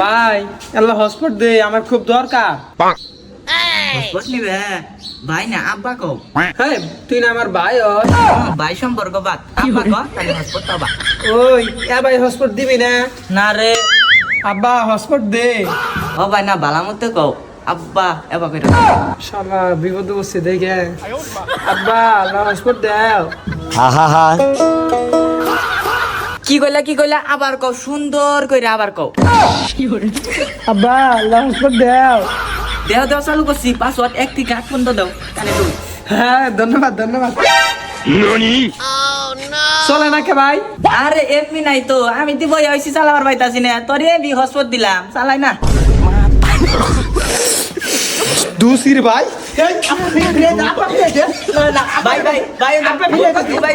ভাই আল্লাহ হসপিটাল দে আমার খুব দরকার। হসপিটাল নিবে ভাই না আব্বা কও। হ্যাঁ তুই না আমার ভাই ভাই সম্পর্ক বাদ আব্বা কও তাহলে হসপিটাল বা। ওই ভাই হসপিটাল দিবি না? না রে আব্বা হসপিটাল দে। ও ভাই না বালা মতে কও আব্বা এবা কইরা। শালা বিপদ বসছে দেখে। আব্বা আল্লাহ হসপিটাল দাও। কি কইলা আবার কও সুন্দর কইরা আবার কও। আব্বা আল্লাহ হসপিটাল দাও। দেও চালু করছি পাসওয়ার্ড 1 থেকে 8 পর্যন্ত দাও কানে তুই। হ্যাঁ ধন্যবাদ। চলে না কে ভাই? আরে এমনি নাই তো আমি দি বই হইছি চালাবার পাইতাছি না তোরে বি হসপিটাল দিলাম চালাই না। দুসির ভাই ভাই ভাই ভাই ভাই ভাই